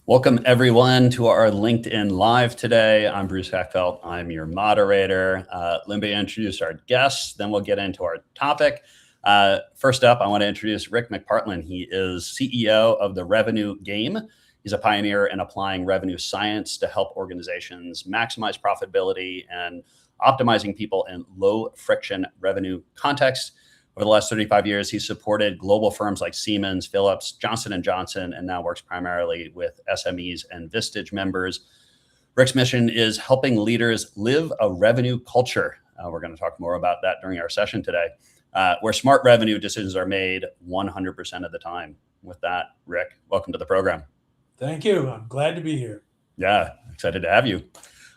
Welcome everyone to our LinkedIn Live today. I'm Bruce Hackfelt. I'm your moderator. Let me introduce our guests, then we'll get into our topic. First up, I want to introduce Rick McPartland. He is CEO of The Revenue Game. He's a pioneer in applying revenue science to help organizations maximize profitability and optimizing people in low friction revenue contexts. Over the last 35 years, he's supported global firms like Siemens, Philips, Johnson & Johnson, and now works primarily with SMEs and Vistage members. Rick's mission is helping leaders live a revenue culture. We're going to talk more about that during our session today, where smart revenue decisions are made 100% of the time. With that, Rick, welcome to the program. Thank you. I'm glad to be here. Yeah, excited to have you.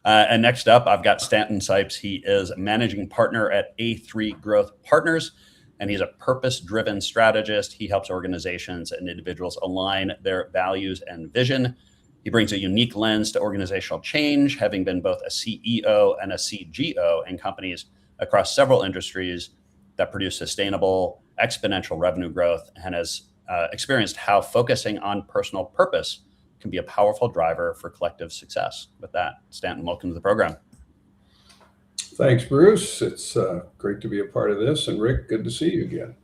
And next up, I've got Stanton Sipes. He is managing partner at A3 Growth Partners, and he's a purpose-driven strategist. He helps organizations and individuals align their values and vision. He brings a unique lens to organizational change, having been both a CEO and a CGO in companies across several industries that produce sustainable, exponential revenue growth, and has experienced how focusing on personal purpose can be a powerful driver for collective success. With that, Stanton, welcome to the program. Thanks, Bruce. It's great to be a part of this. And Rick, good to see you again.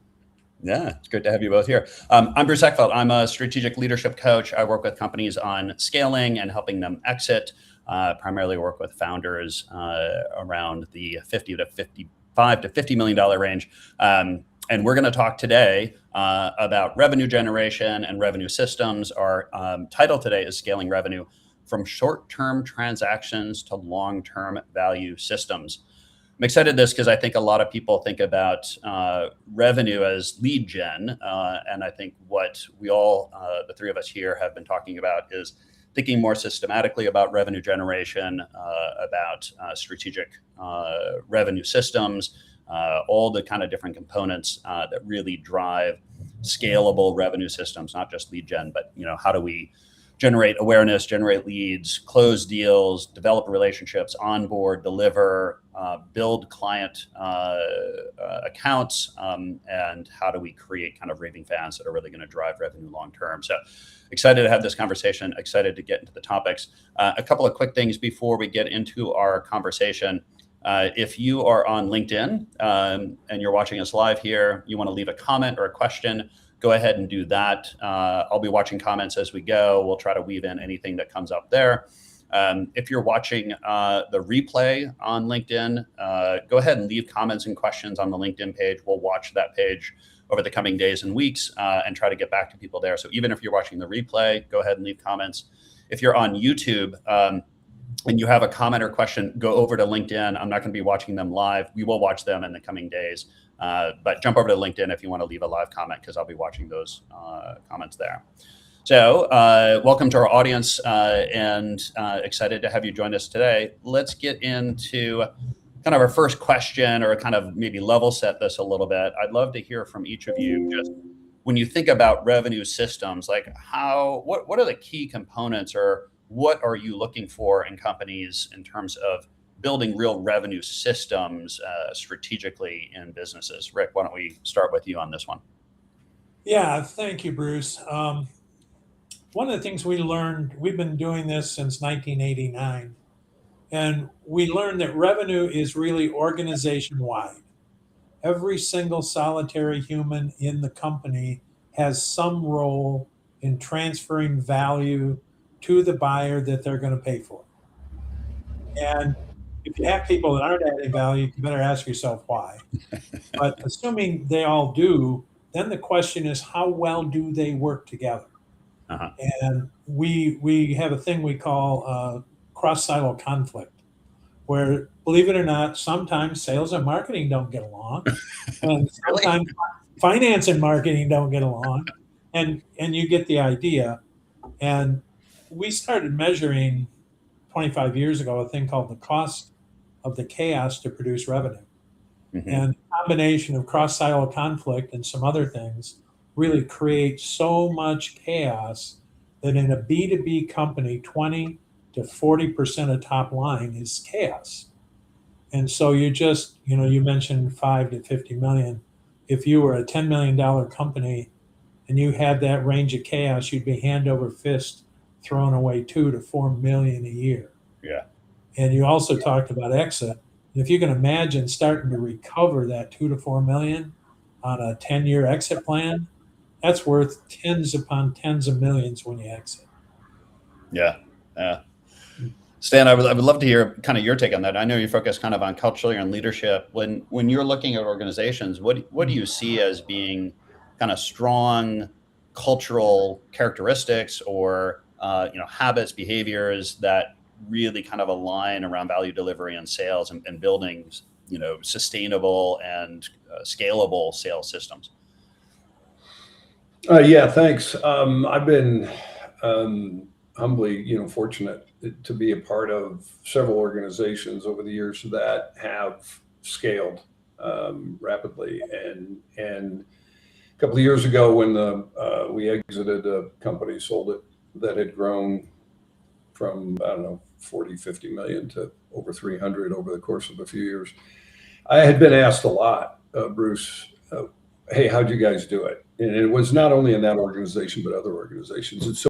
Yeah, it's good to have you both here. I'm Bruce Hackfelt. I'm a strategic leadership coach. I work with companies on scaling and helping them exit. Primarily work with founders around the 50 to 55 to $50 million range. And we're going to talk today about revenue generation and revenue systems. Our title today is Scaling Revenue from Short-Term Transactions to Long-Term Value Systems. I'm excited this because I think a lot of people think about revenue as lead gen. And I think what we all, the three of us here, have been talking about is thinking more systematically about revenue generation, about strategic revenue systems, all the kind of different components that really drive scalable revenue systems, not just lead gen, but how do we generate awareness, generate leads, close deals, develop relationships, onboard, deliver, build client accounts, and how do we create kind of raving fans that are really going to drive revenue long term. So excited to have this conversation, excited to get into the topics. A couple of quick things before we get into our conversation. If you are on LinkedIn and you're watching us live here, you want to leave a comment or a question, go ahead and do that. I'll be watching comments as we go. We'll try to weave in anything that comes up there. If you're watching the replay on LinkedIn, go ahead and leave comments and questions on the LinkedIn page. We'll watch that page over the coming days and weeks and try to get back to people there. So even if you're watching the replay, go ahead and leave comments. If you're on YouTube and you have a comment or question, go over to LinkedIn. I'm not going to be watching them live. We will watch them in the coming days. But jump over to LinkedIn if you want to leave a live comment, because I'll be watching those comments there. So welcome to our audience and excited to have you join us today. Let's get into kind of our first question, or kind of maybe level set this a little bit. I'd love to hear from each of you, just when you think about revenue systems, like what are the key components, or what are you looking for in companies in terms of building real revenue systems strategically in businesses? Rick, why don't we start with you on this one? Yeah, thank you, Bruce. One of the things we learned, we've been doing this since 1989, and we learned that revenue is really organization-wide. Every single solitary human in the company has some role in transferring value to the buyer that they're going to pay for. And if you have people that aren't adding value, you better ask yourself why. But assuming they all do, then the question is, how well do they work together? Uh-huh. And we have a thing we call cross-silo conflict, where, believe it or not, sometimes sales and marketing don't get along, and sometimes finance and marketing don't get along, and you get the idea. And we started measuring 25 years ago a thing called the cost of the chaos to produce revenue. Mm-hmm. And the combination of cross-silo conflict and some other things really create so much chaos that in a B2B company, 20 to 40% of top line is chaos. And so you just, you mentioned 5 to 50 million. If you were a $10 million company and you had that range of chaos, you'd be hand over fist throwing away 2 to 4 million a year. Yeah. And you also talked about exit. If you can imagine starting to recover that 2 to 4 million on a 10-year exit plan, that's worth tens upon tens of millions when you exit. Yeah. Yeah. Stan, I would love to hear kind of your take on that. I know you focus kind of on culture and leadership. When you're looking at organizations, what do you see as being kind of strong cultural characteristics or habits, behaviors that really kind of align around value delivery and sales and building sustainable and scalable sales systems? Yeah, thanks. I've been humbly, fortunate to be a part of several organizations over the years that have scaled rapidly. And a couple of years ago, when we exited a company, sold it, that had grown from, I don't know, 40, 50 million to over 300 over the course of a few years. I had been asked a lot, Bruce, hey, how'd you guys do it? And it was not only in that organization, but other organizations. And so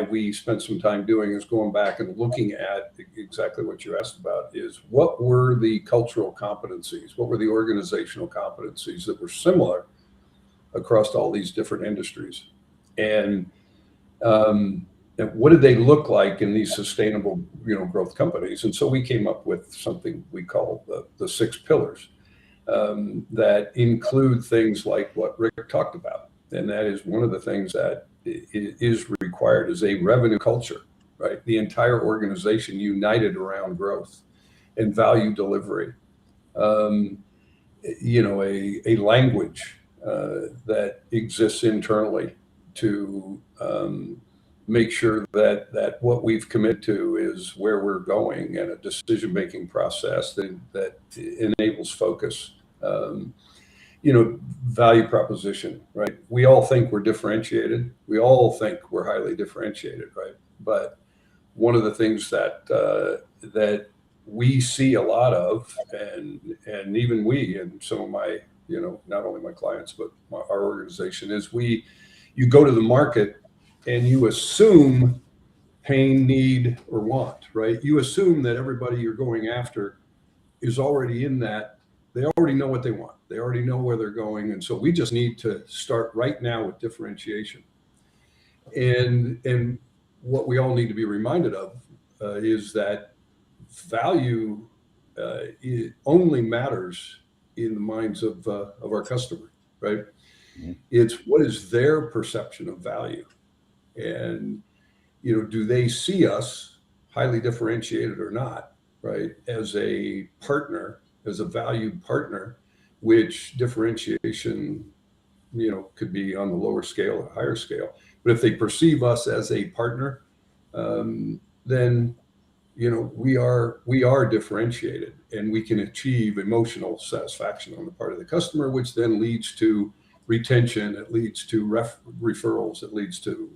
we spent some time doing is going back and looking at exactly what you asked about is what were the cultural competencies? What were the organizational competencies that were similar across all these different industries? And what did they look like in these sustainable, growth companies? And so we came up with something we call the 6 pillars. That include things like what Rick talked about. And that is one of the things that is required is a revenue culture, right? The entire organization united around growth and value delivery. A language that exists internally to make sure that what we've committed to is where we're going, and a decision-making process that enables focus. Value proposition, right? We all think we're differentiated. We all think we're highly differentiated, right? But one of the things that we see a lot of, and even we and some of my, not only my clients, but our organization is you go to the market and you assume pain, need, or want, right? You assume that everybody you're going after is already in that. They already know what they want. They already know where they're going. And so we just need to start right now with differentiation. And what we all need to be reminded of is that value it only matters in the minds of our customer, right? Mm-hmm. It's what is their perception of value. And, do they see us highly differentiated or not, right? As a partner, as a valued partner, which differentiation, could be on the lower scale or higher scale. But if they perceive us as a partner, then, we are differentiated, and we can achieve emotional satisfaction on the part of the customer, which then leads to retention. It leads to referrals. It leads to,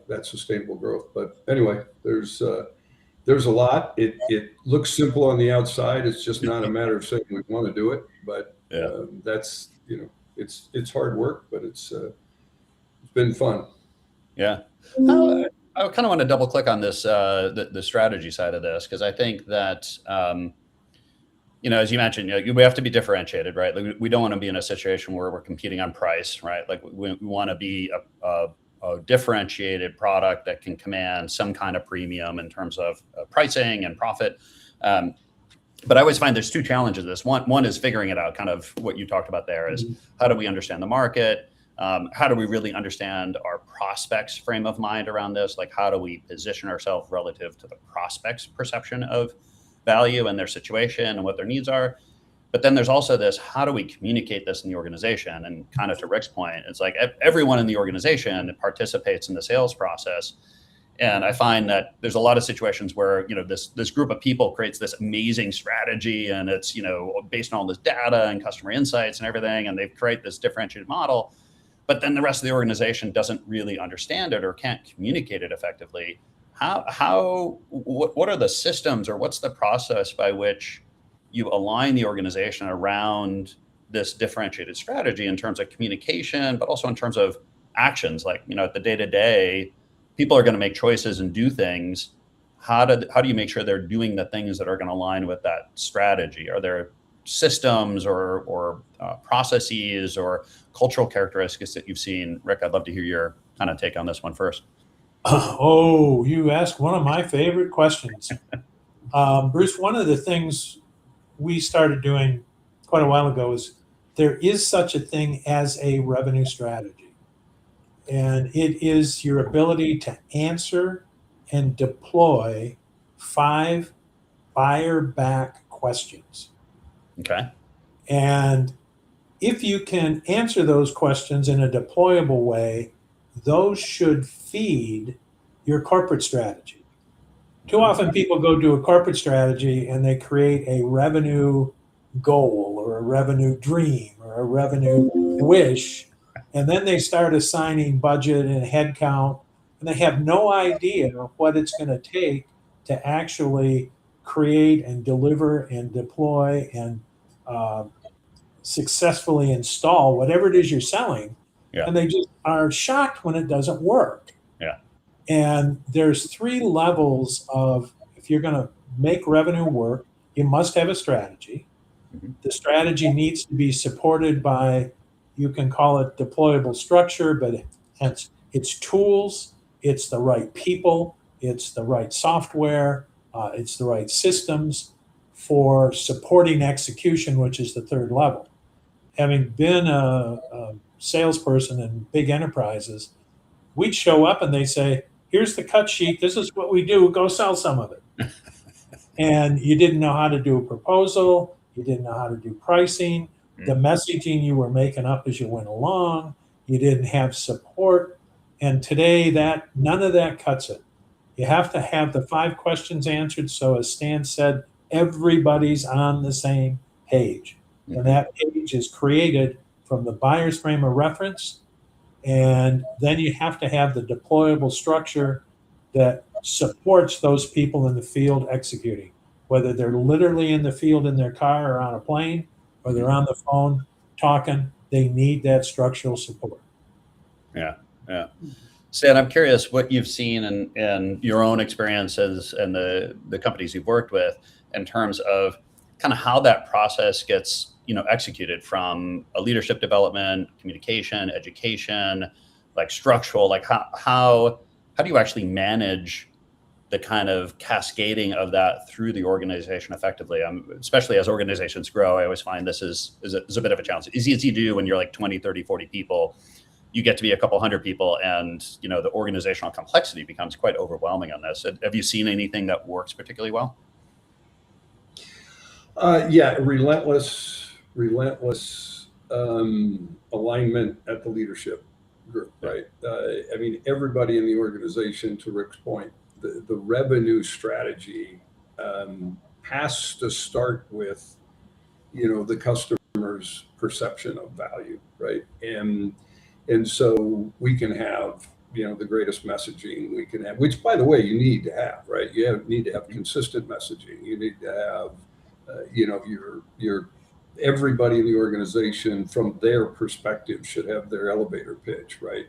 that sustainable growth. But anyway, there's a lot. It looks simple on the outside. It's just not a matter of saying we want to do it, but that's it's hard work, but it's been fun. Yeah, I kind of want to double click on this the strategy side of this, because I think that as you mentioned, we have to be differentiated, right? Like we don't want to be in a situation where we're competing on price, right? Like we want to be a differentiated product that can command some kind of premium in terms of pricing and profit. But I always find there's 2 challenges to this. One is figuring it out, kind of what you talked about there is how do we understand the market? How do we really understand our prospects' frame of mind around this? Like how do we position ourselves relative to the prospects' perception of value and their situation and what their needs are? But then there's also this, how do we communicate this in the organization? And kind of to Rick's point, it's like everyone in the organization participates in the sales process. And I find that there's a lot of situations where, this group of people creates this amazing strategy, and it's, based on all this data and customer insights and everything, and they create this differentiated model. But then the rest of the organization doesn't really understand it or can't communicate it effectively. What are the systems, or what's the process by which you align the organization around this differentiated strategy in terms of communication, but also in terms of actions, like, at the day-to-day, people are going to make choices and do things. How do you make sure they're doing the things that are going to align with that strategy? Are there systems or processes or cultural characteristics that you've seen? Rick, I'd love to hear your kind of take on this one first. Oh, you asked one of my favorite questions. Bruce, one of the things we started doing quite a while ago is there is such a thing as a revenue strategy. And it is your ability to answer and deploy 5 buyer back questions. Okay. And if you can answer those questions in a deployable way, those should feed your corporate strategy. Too often people go do a corporate strategy and they create a revenue goal or a revenue dream or a revenue wish, and then they start assigning budget and headcount, and they have no idea what it's going to take to actually create and deliver and deploy and successfully install whatever it is you're selling. Yeah. And they just are shocked when it doesn't work. Yeah. And there's 3 levels of, if you're going to make revenue work, you must have a strategy. Mm-hmm. The strategy needs to be supported by, you can call it deployable structure, but it's tools, it's the right people, it's the right software, it's the right systems for supporting execution, which is the 3rd level. Having been a salesperson in big enterprises, we'd show up and they say, here's the cut sheet, this is what we do, go sell some of it. And you didn't know how to do a proposal, you didn't know how to do pricing, the messaging you were making up as you went along, you didn't have support. And today none of that cuts it. You have to have the 5 questions answered, so as Stan said, everybody's on the same page. And that page is created from the buyer's frame of reference. And then you have to have the deployable structure that supports those people in the field executing, whether they're literally in the field in their car or on a plane, or they're on the phone talking, they need that structural support. Yeah. Yeah. Stan, I'm curious what you've seen in your own experiences and the companies you've worked with in terms of kind of how that process gets executed, from a leadership development, communication, education, like structural, like how do you actually manage the kind of cascading of that through the organization effectively? Especially as organizations grow, I always find this is a bit of a challenge. It's easy to do when you're like 20, 30, 40 people. You get to be a couple hundred people, and the organizational complexity becomes quite overwhelming on this. Have you seen anything that works particularly well? Yeah, relentless alignment at the leadership group, right? I mean, everybody in the organization, to Rick's point, the revenue strategy has to start with, the customer's perception of value, right? And so we can have, the greatest messaging we can have, which, by the way, you need to have, right? You need to have consistent messaging. You need to have, your everybody in the organization, from their perspective, should have their elevator pitch, right?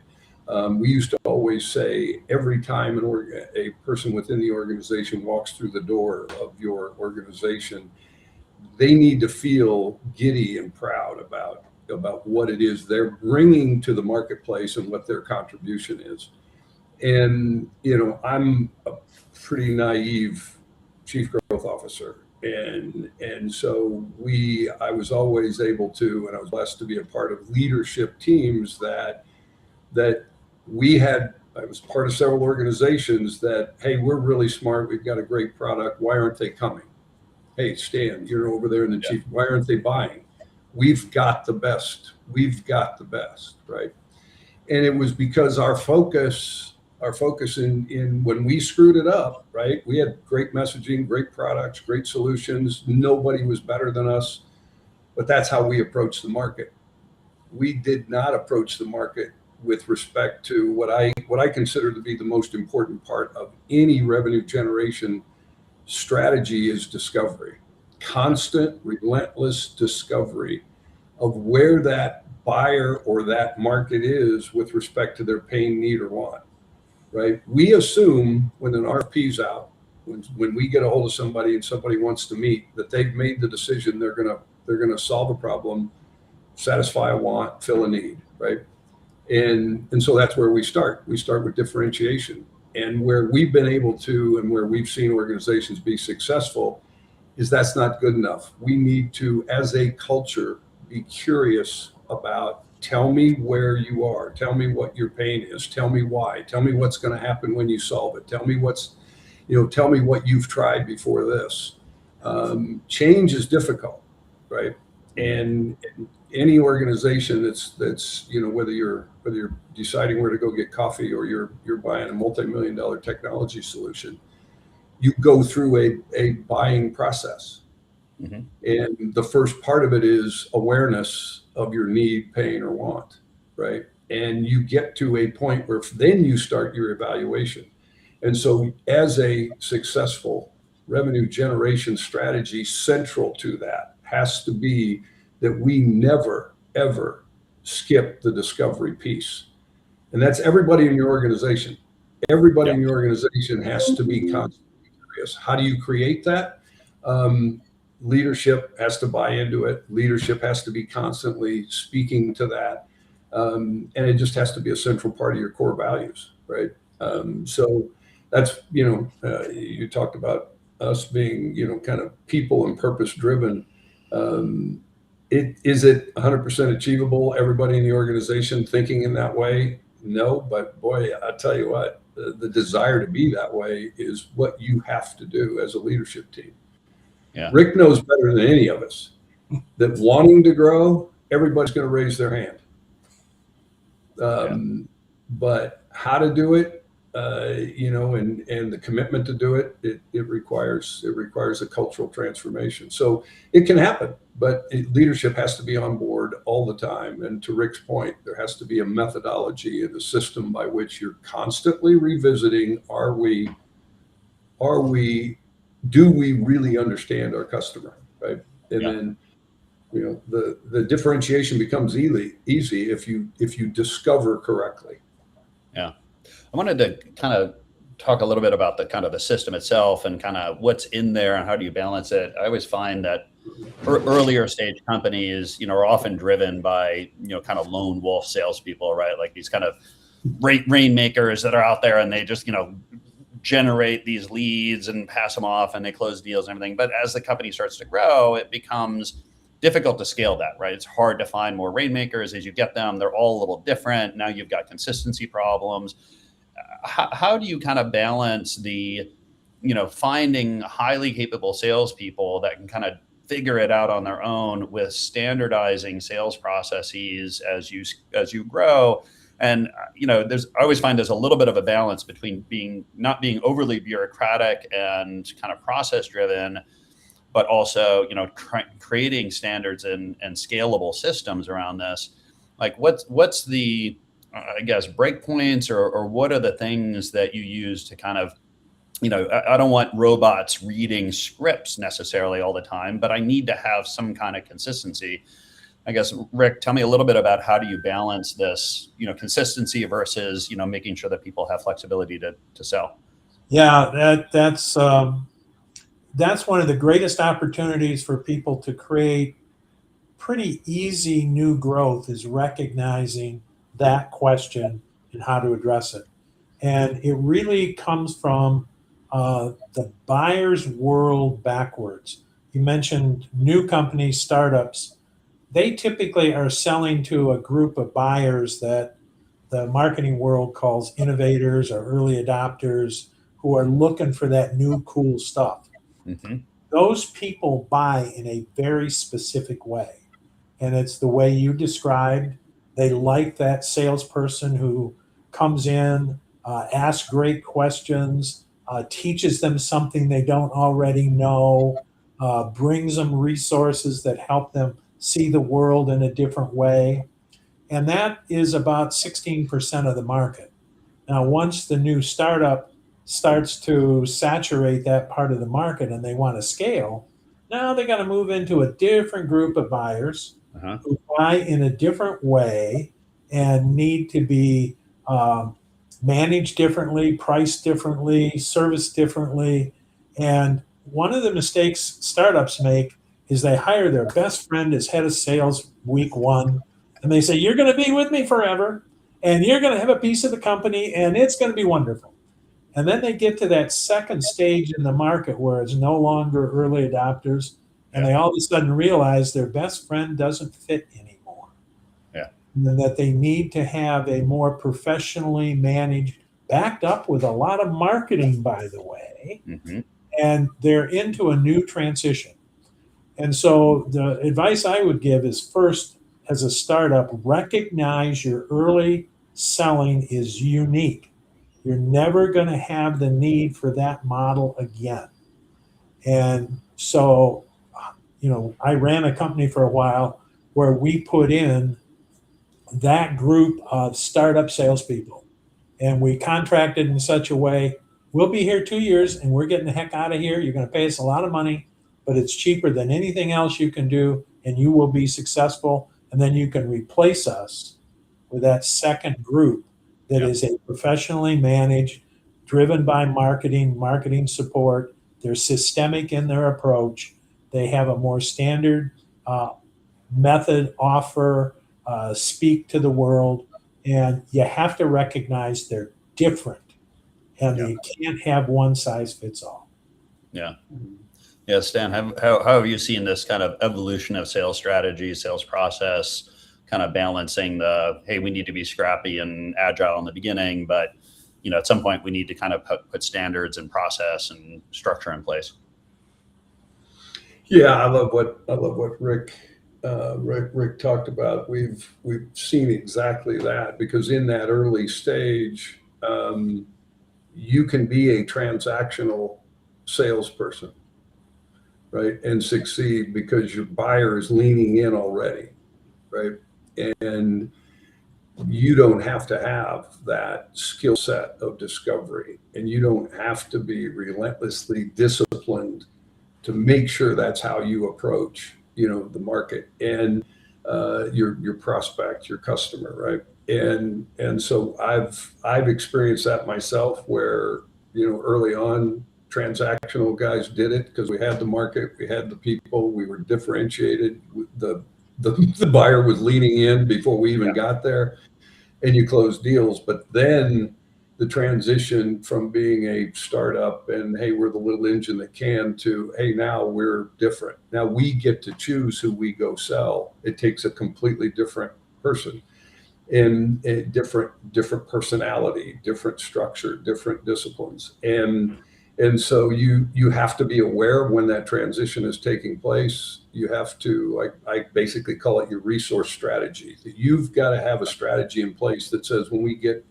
We used to always say, every time a person within the organization walks through the door of your organization, they need to feel giddy and proud about what it is they're bringing to the marketplace and what their contribution is. And, I'm a pretty naive chief growth officer. And so I was always able to, and I was blessed to be a part of leadership teams that I was part of several organizations that, hey, we're really smart, we've got a great product, why aren't they coming? Hey, Stan, you're over there in the chief, why aren't they buying? We've got the best, right? And it was because our focus in when we screwed it up, right? We had great messaging, great products, great solutions. Nobody was better than us, but that's how we approached the market. We did not approach the market with respect to what I consider to be the most important part of any revenue generation strategy is discovery. Constant, relentless discovery of where that buyer or that market is with respect to their pain, need, or want. right? We assume when an RFP's out, when we get a hold of somebody and somebody wants to meet, that they've made the decision they're gonna solve a problem, satisfy a want, fill a need, right? And so that's where we start. We start with differentiation. And where we've been able to, and where we've seen organizations be successful, is that's not good enough. We need to, as a culture, be curious about, tell me where you are, tell me what your pain is, tell me why, tell me what's going to happen when you solve it, tell me tell me what you've tried before this. Change is difficult, right? And any organization that's whether you're deciding where to go get coffee or you're buying a multi-million-dollar technology solution, you go through a buying process. Mm-hmm. And the first part of it is awareness of your need, pain, or want, right? And you get to a point where then you start your evaluation. And so as a successful revenue generation strategy, central to that has to be that we never, ever skip the discovery piece. And that's everybody in your organization. Everybody in your organization has to be constantly curious. How do you create that? Leadership has to buy into it. Leadership has to be constantly speaking to that. And it just has to be a central part of your core values, right? So that's, you talked about us being, kind of people and purpose driven. Is it 100% achievable? Everybody in the organization thinking in that way? No, but boy, I tell you what, the desire to be that way is what you have to do as a leadership team. Yeah. Rick knows better than any of us that wanting to grow, everybody's going to raise their hand. But how to do it, and the commitment to do it, it requires a cultural transformation. So it can happen, but leadership has to be on board all the time. And to Rick's point, there has to be a methodology and a system by which you're constantly revisiting, do we really understand our customer, right? And then, the differentiation becomes easy if you discover correctly. Yeah. I wanted to kind of talk a little bit about the system itself and kind of what's in there and how do you balance it. I always find that earlier stage companies, are often driven by, kind of lone wolf salespeople, right? Like these kind of rainmakers that are out there and they just, generate these leads and pass them off and they close deals and everything. But as the company starts to grow, it becomes difficult to scale that, right? It's hard to find more rainmakers as you get them. They're all a little different. Now you've got consistency problems. How do you kind of balance the, finding highly capable salespeople that can kind of figure it out on their own with standardizing sales processes as you grow? And, I always find there's a little bit of a balance between not being overly bureaucratic and kind of process driven, but also, creating standards and scalable systems around this. Like what's the, I guess, breakpoints or what are the things that you use to kind of, I don't want robots reading scripts necessarily all the time, but I need to have some kind of consistency. I guess, Rick, tell me a little bit about how do you balance this, consistency versus, making sure that people have flexibility to sell. Yeah, that's one of the greatest opportunities for people to create pretty easy new growth is recognizing that question and how to address it. And it really comes from the buyer's world backwards. You mentioned new companies, startups. They typically are selling to a group of buyers that the marketing world calls innovators or early adopters who are looking for that new cool stuff. Mm-hmm. Those people buy in a very specific way. And it's the way you described. They like that salesperson who comes in, asks great questions, teaches them something they don't already know, brings them resources that help them see the world in a different way. And that is about 16% of the market. Now, once the new startup starts to saturate that part of the market and they want to scale, now they got to move into a different group of buyers who buy in a different way and need to be managed differently, priced differently, serviced differently. And one of the mistakes startups make is they hire their best friend as head of sales week one, and they say, "You're going to be with me forever, and you're going to have a piece of the company, and it's going to be wonderful." And then they get to that second stage in the market where it's no longer early adopters, and they all of a sudden realize their best friend doesn't fit anymore. Yeah. And that they need to have a more professionally managed, backed up with a lot of marketing, by the way, and they're into a new transition. And so the advice I would give is, first, as a startup, recognize your early selling is unique. You're never going to have the need for that model again. And so, I ran a company for a while where we put in that group of startup salespeople, and we contracted in such a way, we'll be here 2 years and we're getting the heck out of here. You're going to pay us a lot of money, but it's cheaper than anything else you can do, and you will be successful. And then you can replace us with that second group that is a professionally managed, driven by marketing support. They're systemic in their approach. They have a more standard method, offer, speak to the world. And you have to recognize they're different, and you can't have one size fits all. Yeah. Yeah, Stan, how have you seen this kind of evolution of sales strategy, sales process, kind of balancing the, hey, we need to be scrappy and agile in the beginning, but at some point we need to kind of put standards and process and structure in place? Yeah, I love what Rick talked about. We've seen exactly that, because in that early stage, you can be a transactional salesperson, right, and succeed because your buyer is leaning in already, right? And you don't have to have that skill set of discovery, and you don't have to be relentlessly disciplined to make sure that's how you approach, the market and your prospect, your customer, right? And so I've experienced that myself, where early on, transactional guys did it because we had the market, we had the people, we were differentiated. The buyer was leaning in before we even got there, and you close deals. But then the transition from being a startup and, hey, we're the little engine that can, to, hey, now we're different. Now we get to choose who we go sell. It takes a completely different person, and a different personality, different structure, different disciplines. And so you have to be aware when that transition is taking place. You have to, I basically call it your resource strategy. That you've got to have a strategy in place that says, when we get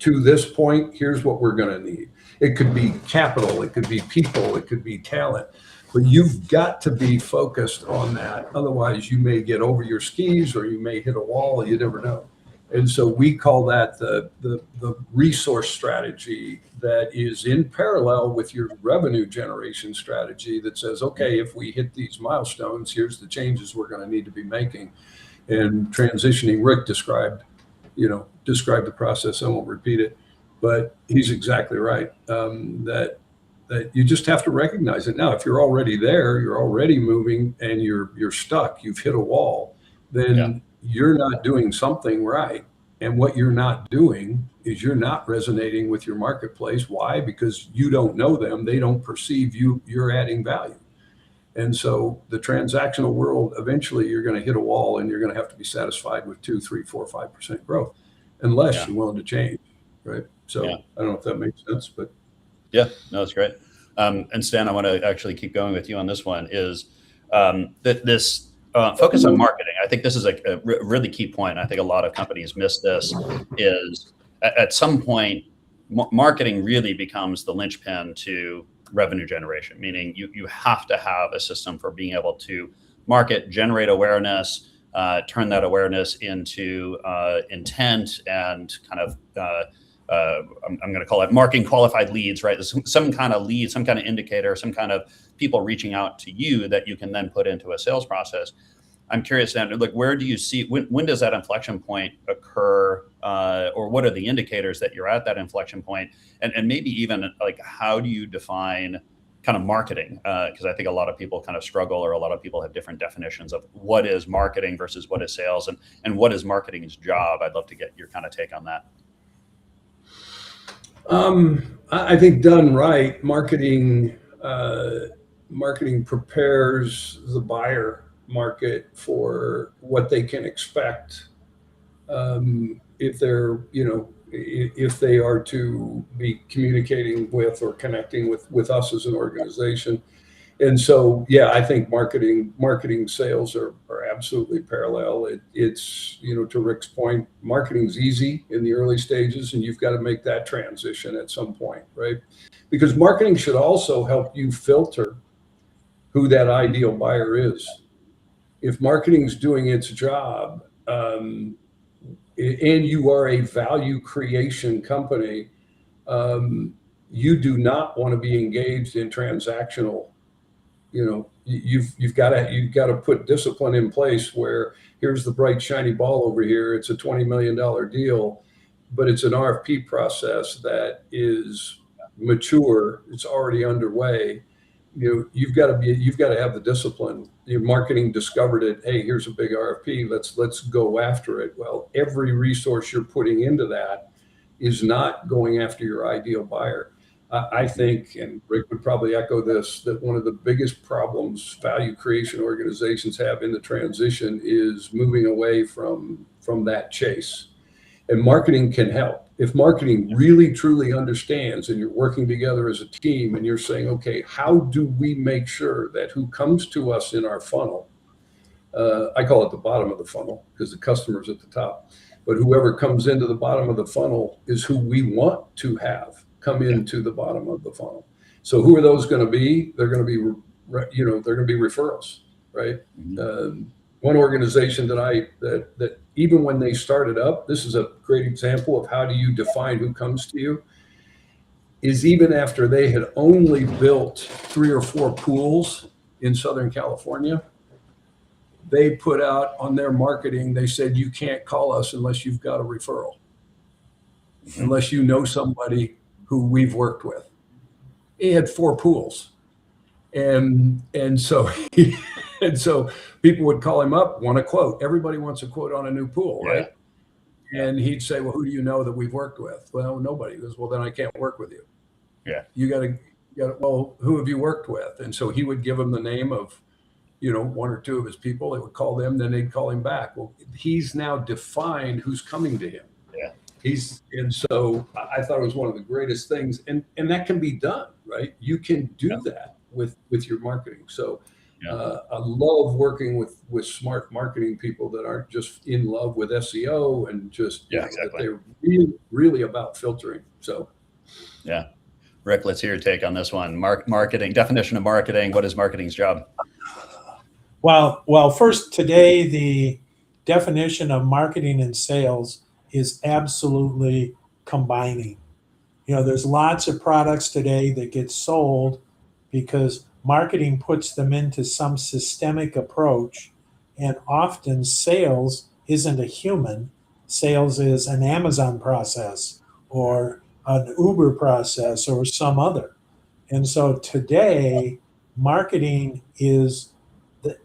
to this point, here's what we're going to need. It could be capital, it could be people, it could be talent, but you've got to be focused on that. Otherwise, you may get over your skis, or you may hit a wall. You never know. And so we call that the resource strategy, that is in parallel with your revenue generation strategy, that says, okay, if we hit these milestones, here's the changes we're going to need to be making. And transitioning, Rick described the process. I won't repeat it, but he's exactly right. That you just have to recognize it. Now, if you're already there, you're already moving, and you're stuck, you've hit a wall, then you're not doing something right. And what you're not doing is you're not resonating with your marketplace. Why? Because you don't know them. They don't perceive you're adding value. And so the transactional world, eventually you're going to hit a wall, and you're going to have to be satisfied with 2, 3, 4, 5% growth, unless you're willing to change. Right. So I don't know if that makes sense, but. Yeah, no, it's great. And Stan, I want to actually keep going with you on this one, is this focus on marketing. I think this is a really key point. I think a lot of companies miss this, is at some point, marketing really becomes the linchpin to revenue generation, meaning you have to have a system for being able to market, generate awareness, turn that awareness into intent, and kind of, I'm going to call it marketing qualified leads, right? Some kind of lead, some kind of indicator, some kind of people reaching out to you that you can then put into a sales process. I'm curious now, like, where do you see, when does that inflection point occur, or what are the indicators that you're at that inflection point? And maybe even like, how do you define kind of marketing? Because I think a lot of people kind of struggle, or a lot of people have different definitions of what is marketing versus what is sales, and what is marketing's job. I'd love to get your kind of take on that. I think done right, marketing prepares the buyer market for what they can expect, if they're, if they are to be communicating with or connecting with us as an organization. And so, yeah, I think marketing sales are absolutely parallel. It's, to Rick's point, marketing's easy in the early stages, and you've got to make that transition at some point, right? Because marketing should also help you filter who that ideal buyer is. If marketing's doing its job, and you are a value creation company, you do not want to be engaged in transactional. You've got to put discipline in place where here's the bright shiny ball over here. It's a $20 million deal, but it's an RFP process that is mature. It's already underway. You've got to have the discipline. Your marketing discovered it. Hey, here's a big RFP. Let's go after it. Well, every resource you're putting into that is not going after your ideal buyer. I think, and Rick would probably echo this, that one of the biggest problems value creation organizations have in the transition is moving away from that chase. And marketing can help. If marketing really truly understands, and you're working together as a team, and you're saying, okay, how do we make sure that who comes to us in our funnel, I call it the bottom of the funnel because the customer's at the top, but whoever comes into the bottom of the funnel is who we want to have come into the bottom of the funnel. So who are those going to be? They're going to be, they're going to be referrals, right? Mm-hmm. One organization that even when they started up, this is a great example of how do you define who comes to you, is even after they had only built 3 or 4 pools in Southern California, they put out on their marketing, they said, you can't call us unless you've got a referral, unless you know somebody who we've worked with. He had 4 pools. And so people would call him up, want a quote. Everybody wants a quote on a new pool, right? And he'd say, well, who do you know that we've worked with? Well, nobody. He goes, well, then I can't work with you. Yeah. You got to, well, who have you worked with? And so he would give them the name of, 1 or 2 of his people. They would call them, then they'd call him back. Well, he's now defined who's coming to him. Yeah. And so I thought it was one of the greatest things, and that can be done, right? You can do that with your marketing. So I love working with smart marketing people that aren't just in love with SEO and just that they're really about filtering. So Rick, let's hear your take on this one. Marketing, definition of marketing. What is marketing's job? Well, first, today the definition of marketing and sales is absolutely combining. There's lots of products today that get sold because marketing puts them into some systemic approach, and often sales isn't a human. Sales is an Amazon process or an Uber process or some other. And so today, marketing is,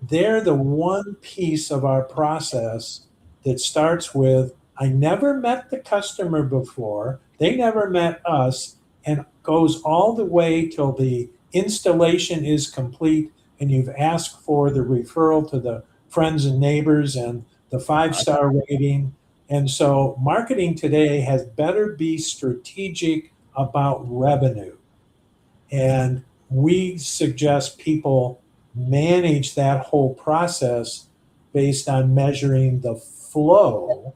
they're the one piece of our process that starts with, I never met the customer before, they never met us, and goes all the way till the installation is complete and you've asked for the referral to the friends and neighbors and the 5-star rating. And so marketing today has better be strategic about revenue. And we suggest people manage that whole process based on measuring the flow,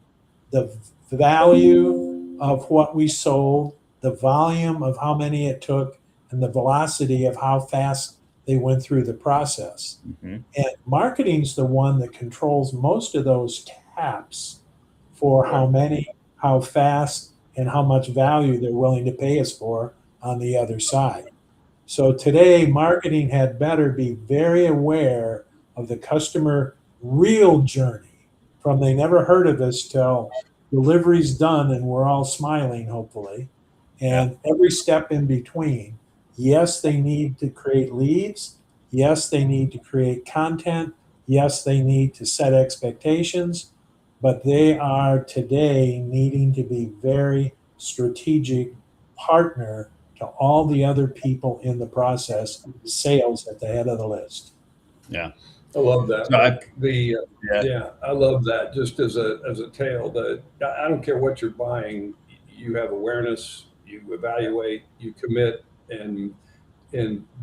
the value of what we sold, the volume of how many it took, and the velocity of how fast they went through the process. Mm-hmm. And marketing's the one that controls most of those taps for how many, how fast, and how much value they're willing to pay us for on the other side. So today, marketing had better be very aware of the customer real journey from they never heard of us till delivery's done and we're all smiling, hopefully, and every step in between. Yes, they need to create leads. Yes, they need to create content. Yes, they need to set expectations, but they are today needing to be very strategic partner to all the other people in the process, sales at the head of the list. Yeah. I love that. So Yeah, I love that. Just as a tale, that I don't care what you're buying, you have awareness, you evaluate, you commit, and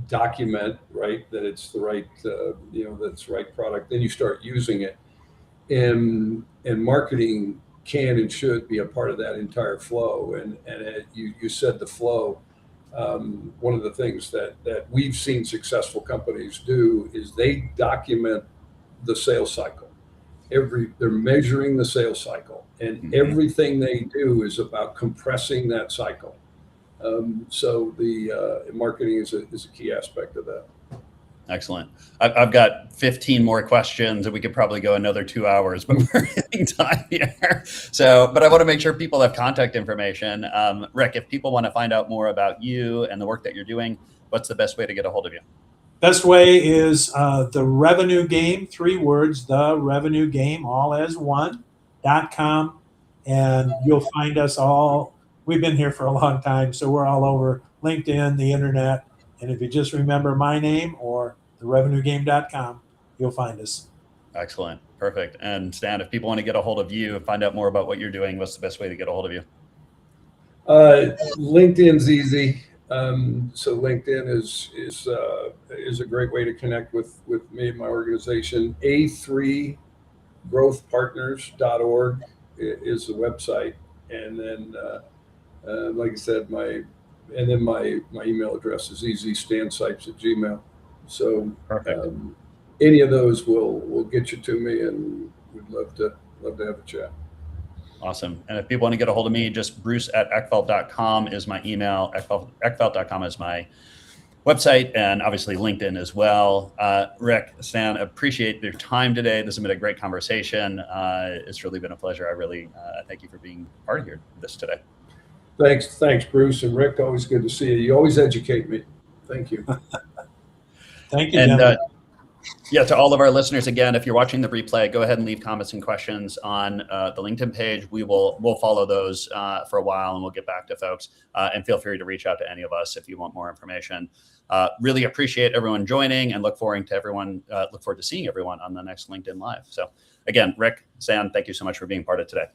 document, right, that it's the right that's the right product. Then you start using it, and marketing can and should be a part of that entire flow. You said the flow. One of the things that we've seen successful companies do is they document the sales cycle. They're measuring the sales cycle, and everything they do is about compressing that cycle. So the marketing is a key aspect of that. Excellent. I've got 15 more questions and we could probably go another 2 hours, but we're hitting time here. So, but I want to make sure people have contact information. Rick, if people want to find out more about you and the work that you're doing, what's the best way to get a hold of you? Best way is The Revenue Game, 3 words, The Revenue Game, all as one.com. And you'll find us all. We've been here for a long time, so we're all over LinkedIn, the internet. And if you just remember my name or therevenuegame.com, you'll find us. Excellent. Perfect. And Stan, if people want to get a hold of you, find out more about what you're doing, what's the best way to get a hold of you? LinkedIn's easy. So LinkedIn is a great way to connect with me and my organization. A3growthpartners.org is the website. And then, like I said, my email address is easy, stansipes@gmail.com. So any of those will get you to me, and we'd love to have a chat. Awesome. And if people want to get a hold of me, just bruce@eckfeldt.com is my email. Eckfeldt.com is my website, and obviously LinkedIn as well. Rick, Stan, appreciate your time today. This has been a great conversation. It's really been a pleasure. I really thank you for being part of this today. Thanks, Bruce and Rick. Always good to see you. You always educate me. Thank you. Thank you. And yeah, to all of our listeners, again, if you're watching the replay, go ahead and leave comments and questions on the LinkedIn page. We'll follow those for a while, and we'll get back to folks. And feel free to reach out to any of us if you want more information. Really appreciate everyone joining, and look forward to seeing everyone on the next LinkedIn Live. So again, Rick, Stan, thank you so much for being part of today.